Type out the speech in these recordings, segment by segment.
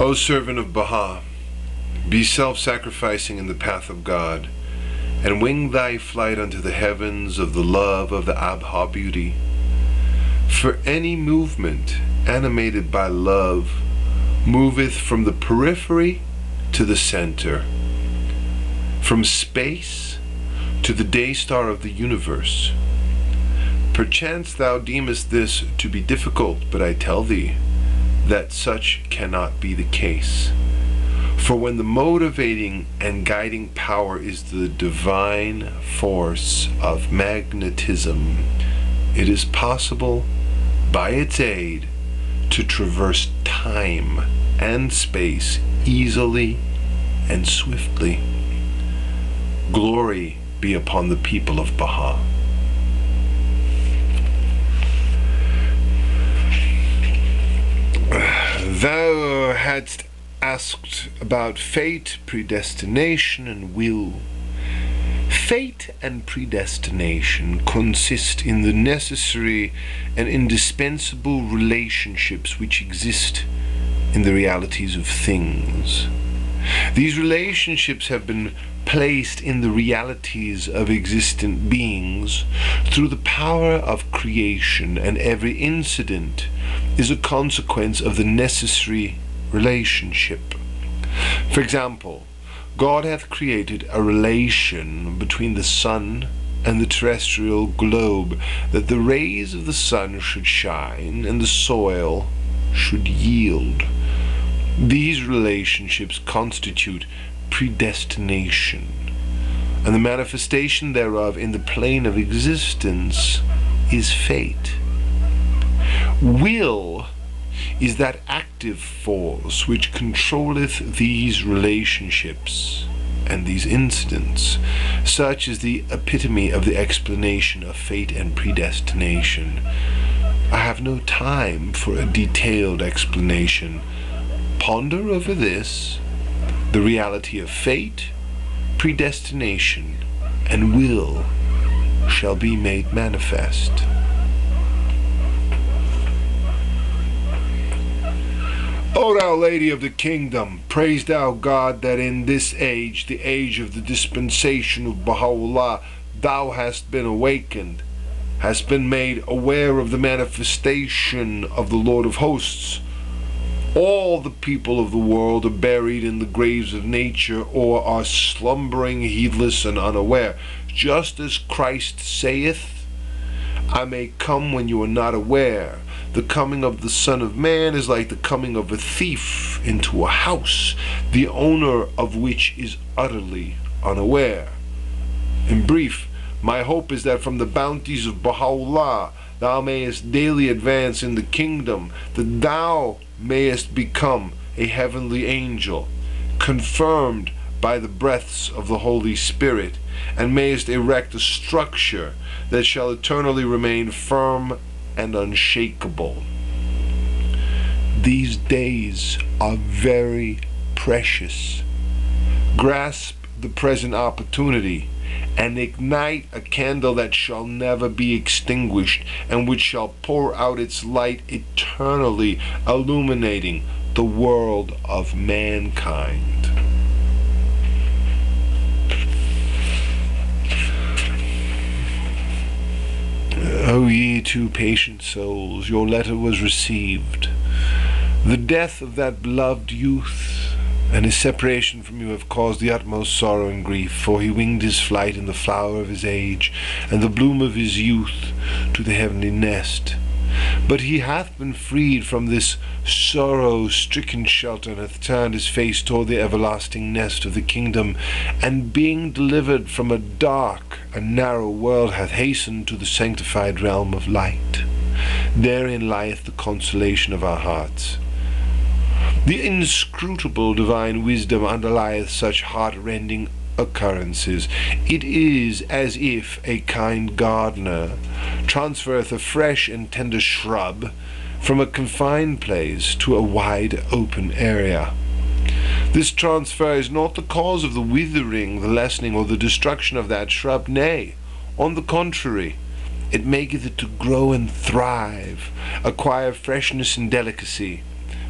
O servant of Baha, be self-sacrificing in the path of God, and wing thy flight unto the heavens of the love of the Abha beauty. For any movement animated by love moveth from the periphery to the center, from space to the day star of the universe. Perchance thou deemest this to be difficult, but I tell thee that such cannot be the case. For when the motivating and guiding power is the divine force of magnetism, it is possible, by its aid, to traverse time and space easily and swiftly. Glory be upon the people of Baha. Thou hadst asked about fate, predestination, and will. Fate and predestination consist in the necessary and indispensable relationships which exist in the realities of things. These relationships have been placed in the realities of existent beings through the power of creation, and every incident is a consequence of the necessary relationship. For example, God hath created a relation between the sun and the terrestrial globe, that the rays of the sun should shine and the soil should yield. These relationships constitute predestination, and the manifestation thereof in the plane of existence is fate. Will is that active force which controlleth these relationships and these incidents. Such is the epitome of the explanation of fate and predestination. I have no time for a detailed explanation. Ponder over this. The reality of fate, predestination, and will shall be made manifest. O thou Lady of the Kingdom, praise thou God that in this age, the age of the dispensation of Baha'u'llah, thou hast been awakened, hast been made aware of the manifestation of the Lord of Hosts. All the people of the world are buried in the graves of nature, or are slumbering, heedless, and unaware. Just as Christ saith, I may come when you are not aware. The coming of the Son of Man is like the coming of a thief into a house, the owner of which is utterly unaware. In brief, my hope is that from the bounties of Baha'u'llah, thou mayest daily advance in the kingdom, that thou mayest become a heavenly angel, confirmed by the breaths of the Holy Spirit, and mayest erect a structure that shall eternally remain firm and unshakable. These days are very precious. Grasp the present opportunity and ignite a candle that shall never be extinguished, and which shall pour out its light eternally, illuminating the world of mankind. O ye two patient souls, your letter was received. The death of that beloved youth and his separation from you have caused the utmost sorrow and grief, for he winged his flight in the flower of his age and the bloom of his youth to the heavenly nest. But he hath been freed from this sorrow-stricken shelter, and hath turned his face toward the everlasting nest of the kingdom, and being delivered from a dark and narrow world, hath hastened to the sanctified realm of light. Therein lieth the consolation of our hearts. The inscrutable divine wisdom underlieth such heart-rending occurrences. It is as if a kind gardener transferreth a fresh and tender shrub from a confined place to a wide open area. This transfer is not the cause of the withering, the lessening, or the destruction of that shrub. Nay, on the contrary, it maketh it to grow and thrive, acquire freshness and delicacy.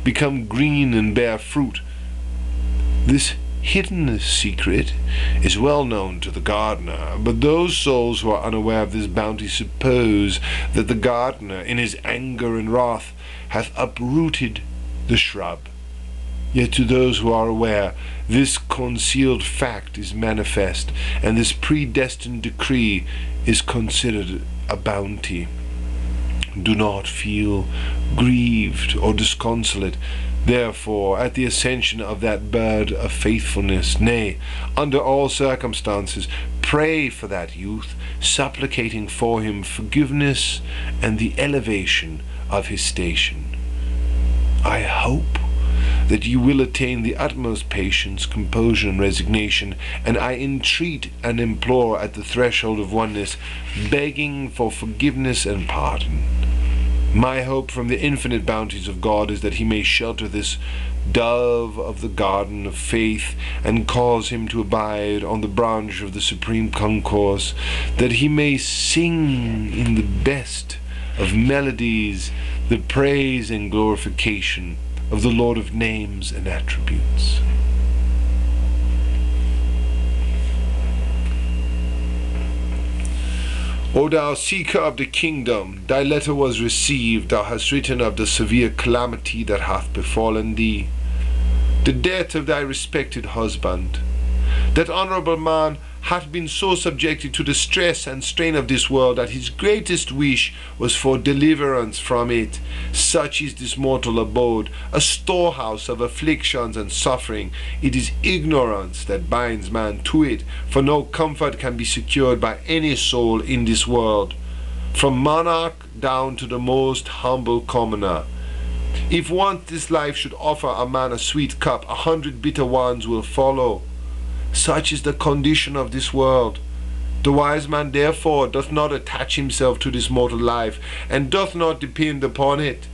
become green and bear fruit. This hidden secret is well known to the gardener, but those souls who are unaware of this bounty suppose that the gardener, in his anger and wrath, hath uprooted the shrub. Yet to those who are aware, this concealed fact is manifest, and this predestined decree is considered a bounty. Do not feel grieved or disconsolate, therefore, at the ascension of that bird of faithfulness. Nay, under all circumstances, pray for that youth, supplicating for him forgiveness and the elevation of his station. I hope that you will attain the utmost patience, composure, and resignation, and I entreat and implore at the threshold of oneness, begging for forgiveness and pardon. My hope from the infinite bounties of God is that he may shelter this dove of the garden of faith and cause him to abide on the branch of the supreme concourse, that he may sing in the best of melodies the praise and glorification of the Lord of names and attributes. O thou seeker of the kingdom, thy letter was received. Thou hast written of the severe calamity that hath befallen thee, the death of thy respected husband. That honorable man hath been so subjected to the stress and strain of this world that his greatest wish was for deliverance from it. Such is this mortal abode, a storehouse of afflictions and suffering. It is ignorance that binds man to it, for no comfort can be secured by any soul in this world, from monarch down to the most humble commoner. If once this life should offer a man a sweet cup, 100 bitter ones will follow. Such is the condition of this world. The wise man therefore doth not attach himself to this mortal life, and doth not depend upon it.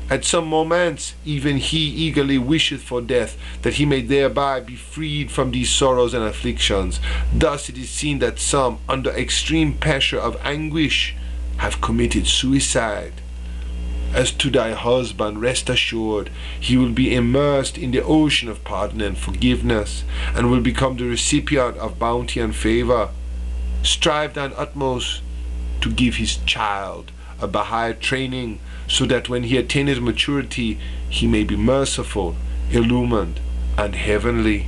At some moments even he eagerly wisheth for death, that he may thereby be freed from these sorrows and afflictions. Thus it is seen that some, under extreme pressure of anguish, have committed suicide. As to thy husband, rest assured, he will be immersed in the ocean of pardon and forgiveness, and will become the recipient of bounty and favor. Strive thine utmost to give his child a Baha'i training, so that when he attaineth maturity, he may be merciful, illumined, and heavenly.